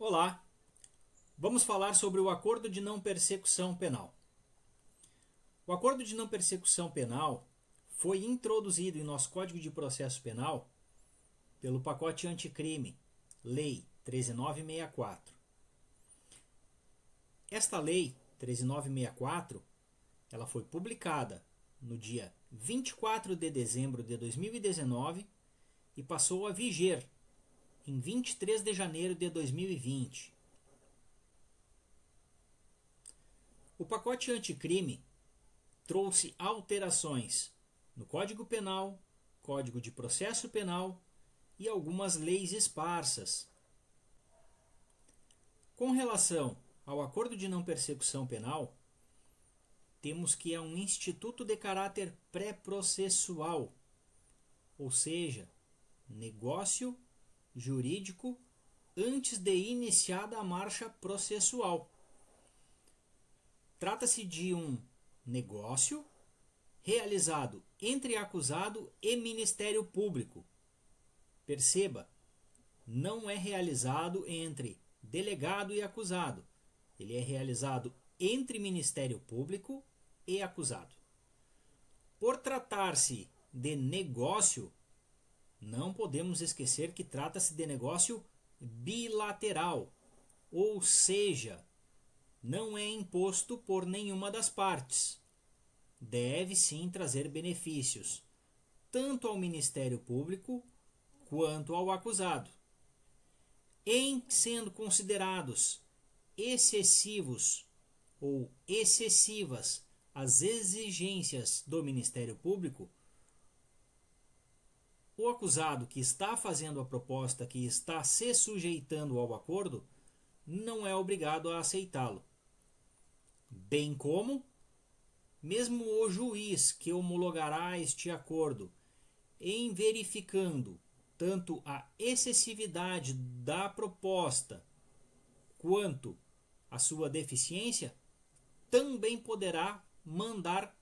Olá, vamos falar sobre o Acordo de Não Persecução Penal. O Acordo de Não Persecução Penal foi introduzido em nosso Código de Processo Penal pelo pacote anticrime, Lei 13964. Esta Lei 13964 ela foi publicada no dia 24 de dezembro de 2019 e passou a viger em 23 de janeiro de 2020. O pacote anticrime trouxe alterações no Código Penal, Código de Processo Penal e algumas leis esparsas. Com relação ao Acordo de Não Persecução Penal, temos que é um instituto de caráter pré-processual, ou seja, negócio jurídico antes de iniciada a marcha processual. Trata-se de um negócio realizado entre acusado e Ministério Público. Perceba, não é realizado entre delegado e acusado. Ele é realizado entre Ministério Público e acusado. Por tratar-se de negócio, não podemos esquecer que trata-se de negócio bilateral, ou seja, não é imposto por nenhuma das partes. Deve sim trazer benefícios, tanto ao Ministério Público quanto ao acusado. Em sendo considerados excessivos ou excessivas as exigências do Ministério Público, o acusado que está fazendo a proposta, que está se sujeitando ao acordo, não é obrigado a aceitá-lo. Bem como, mesmo o juiz que homologará este acordo, em verificando tanto a excessividade da proposta quanto a sua deficiência, também poderá mandar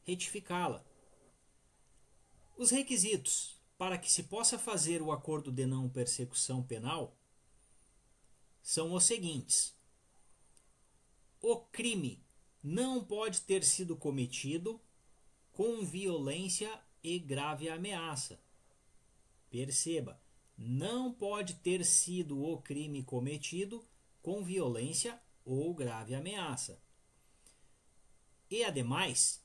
retificá-la. Os requisitos para que se possa fazer o acordo de não persecução penal são os seguintes: o crime não pode ter sido cometido com violência e grave ameaça. Perceba, não pode ter sido o crime cometido com violência ou grave ameaça. E, ademais,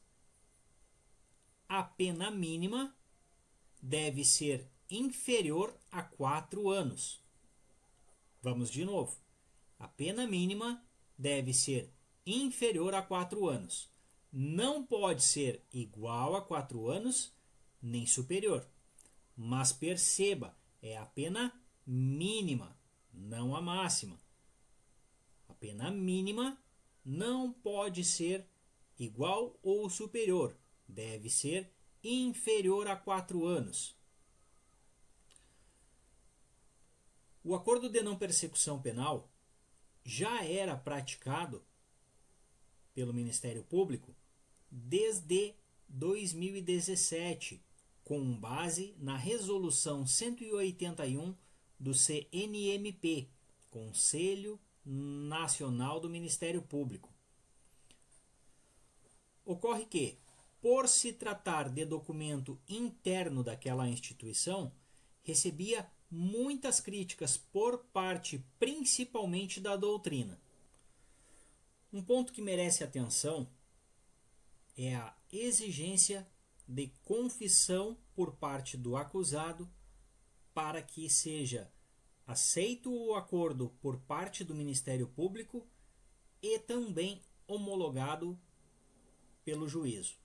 a pena mínima deve ser inferior a 4 anos. Vamos de novo. A pena mínima deve ser inferior a 4 anos. Não pode ser igual a 4 anos, nem superior. Mas perceba, é a pena mínima, não a máxima. A pena mínima não pode ser igual ou superior. Deve ser inferior a 4 anos. O acordo de não persecução penal já era praticado pelo Ministério Público desde 2017, com base na Resolução 181 do CNMP, Conselho Nacional do Ministério Público. Ocorre que, por se tratar de documento interno daquela instituição, recebia muitas críticas por parte principalmente da doutrina. Um ponto que merece atenção é a exigência de confissão por parte do acusado para que seja aceito o acordo por parte do Ministério Público e também homologado pelo juízo.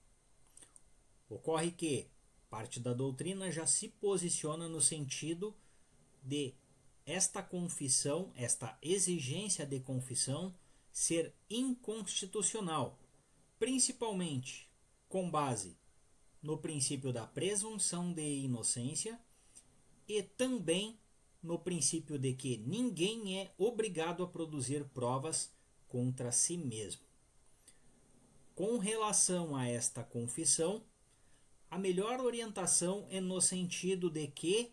Ocorre que parte da doutrina já se posiciona no sentido de esta confissão, esta exigência de confissão ser inconstitucional, principalmente com base no princípio da presunção de inocência e também no princípio de que ninguém é obrigado a produzir provas contra si mesmo. Com relação a esta confissão, a melhor orientação é no sentido de que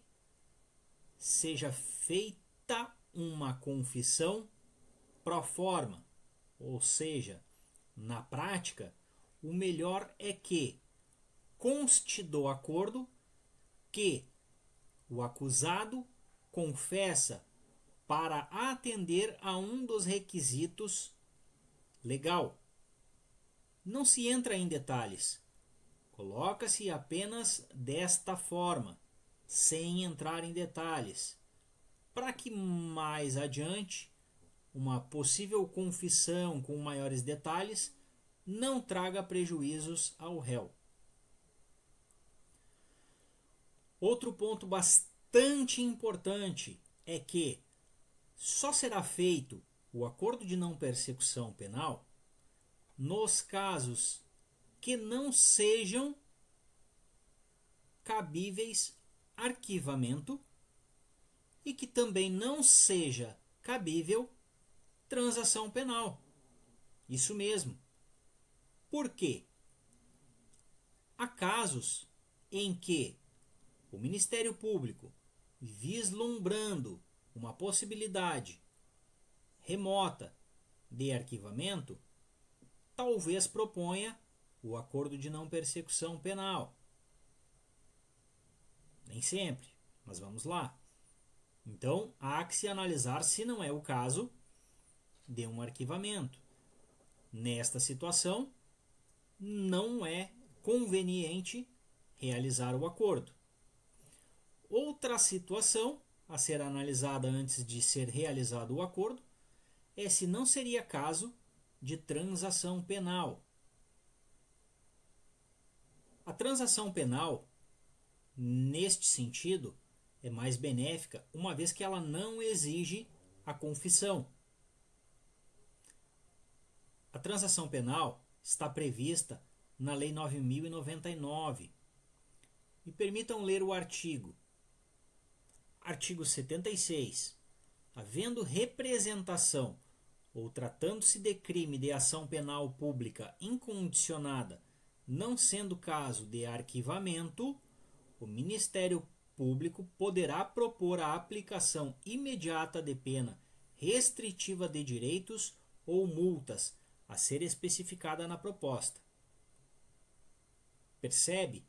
seja feita uma confissão pro forma, ou seja, na prática, o melhor é que conste do acordo que o acusado confessa para atender a um dos requisitos legal. Não se entra em detalhes. Coloca-se apenas desta forma, sem entrar em detalhes, para que mais adiante uma possível confissão com maiores detalhes não traga prejuízos ao réu. Outro ponto bastante importante é que só será feito o acordo de não persecução penal nos casos que não sejam cabíveis arquivamento e que também não seja cabível transação penal. Isso mesmo. Por quê? Há casos em que o Ministério Público, vislumbrando uma possibilidade remota de arquivamento, talvez proponha o acordo de não persecução penal. Nem sempre, mas vamos lá. Então, há que se analisar se não é o caso de um arquivamento. Nesta situação, não é conveniente realizar o acordo. Outra situação a ser analisada antes de ser realizado o acordo é se não seria caso de transação penal. A transação penal, neste sentido, é mais benéfica, uma vez que ela não exige a confissão. A transação penal está prevista na Lei 9.099. Me permitam ler o artigo. Artigo 76. Havendo representação ou tratando-se de crime de ação penal pública incondicionada, não sendo caso de arquivamento, o Ministério Público poderá propor a aplicação imediata de pena restritiva de direitos ou multas a ser especificada na proposta. Percebe?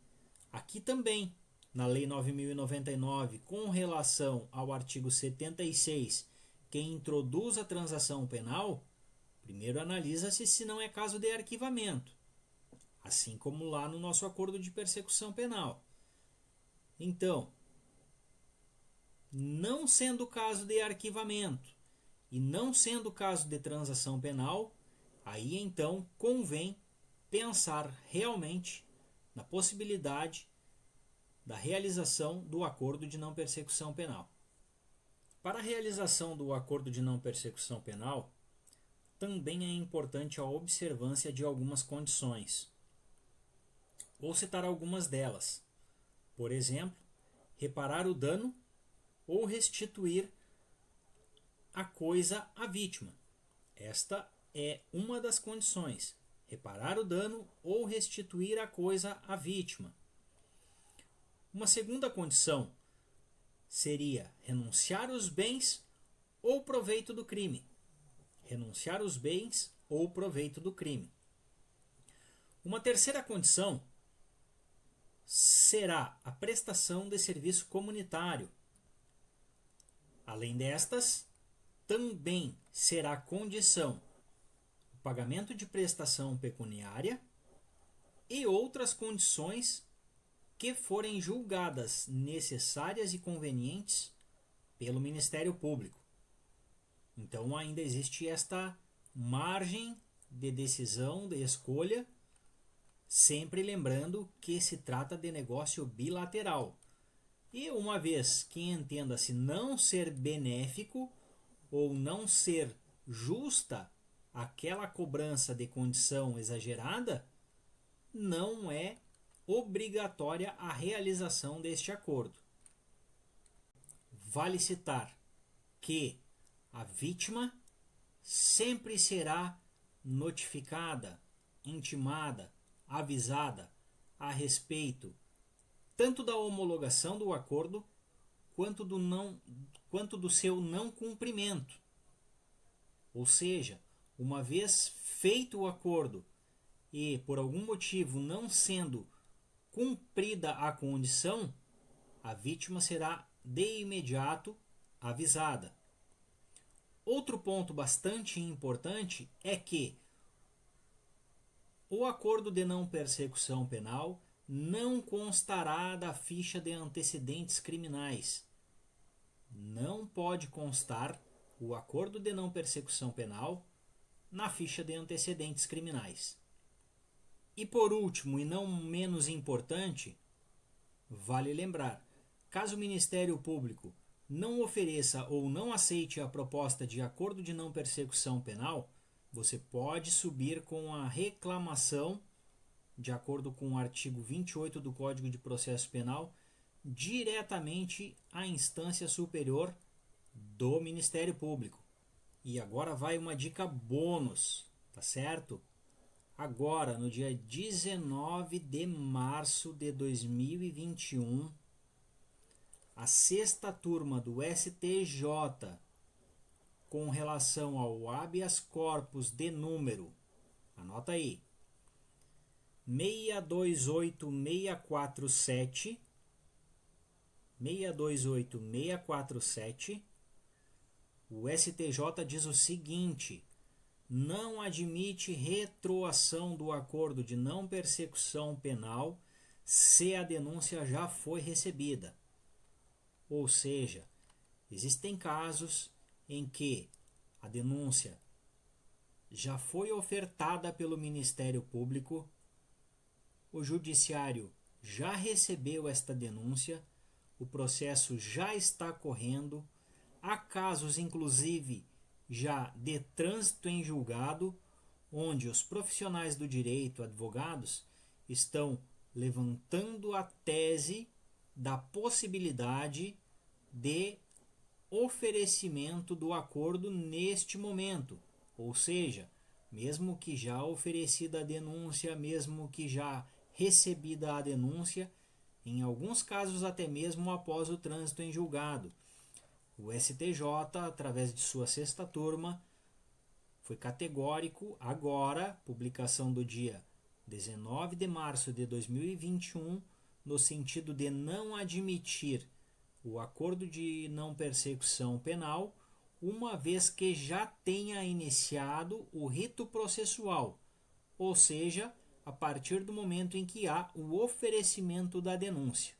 Aqui também, na Lei 9.099, com relação ao artigo 76, que introduz a transação penal, primeiro analisa-se se não é caso de arquivamento, assim como lá no nosso acordo de persecução penal. Então, não sendo caso de arquivamento e não sendo caso de transação penal, aí então convém pensar realmente na possibilidade da realização do acordo de não persecução penal. Para a realização do acordo de não persecução penal, também é importante a observância de algumas condições. Vou citar algumas delas. Por exemplo, reparar o dano ou restituir a coisa à vítima. Esta é uma das condições. Reparar o dano ou restituir a coisa à vítima. Uma segunda condição seria renunciar os bens ou proveito do crime. Renunciar os bens ou proveito do crime. Uma terceira condição será a prestação de serviço comunitário. Além destas, também será condição o pagamento de prestação pecuniária e outras condições que forem julgadas necessárias e convenientes pelo Ministério Público. Então ainda existe esta margem de decisão, de escolha, sempre lembrando que se trata de negócio bilateral. E uma vez que entenda-se não ser benéfico ou não ser justa aquela cobrança de condição exagerada, não é obrigatória a realização deste acordo. Vale citar que a vítima sempre será notificada, intimada, avisada a respeito tanto da homologação do acordo quanto do seu não cumprimento. Ou seja, uma vez feito o acordo e por algum motivo não sendo cumprida a condição, a vítima será de imediato avisada. Outro ponto bastante importante é que o acordo de não persecução penal não constará da ficha de antecedentes criminais. Não pode constar o acordo de não persecução penal na ficha de antecedentes criminais. E por último, e não menos importante, vale lembrar, caso o Ministério Público não ofereça ou não aceite a proposta de acordo de não persecução penal, você pode subir com a reclamação, de acordo com o artigo 28 do Código de Processo Penal, diretamente à instância superior do Ministério Público. E agora vai uma dica bônus, tá certo? Agora, no dia 19 de março de 2021, a sexta turma do STJ, com relação ao habeas corpus de número, anota aí, 628647, o STJ diz o seguinte: não admite retroação do acordo de não persecução penal se a denúncia já foi recebida. Ou seja, existem casos em que a denúncia já foi ofertada pelo Ministério Público, o Judiciário já recebeu esta denúncia, o processo já está correndo, há casos inclusive já de trânsito em julgado, onde os profissionais do direito, advogados, estão levantando a tese da possibilidade de oferecimento do acordo neste momento. Ou seja, mesmo que já oferecida a denúncia, mesmo que já recebida a denúncia, em alguns casos até mesmo após o trânsito em julgado. O STJ, através de sua sexta turma, foi categórico agora, publicação do dia 19 de março de 2021, no sentido de não admitir o acordo de não persecução penal, uma vez que já tenha iniciado o rito processual, ou seja, a partir do momento em que há o oferecimento da denúncia.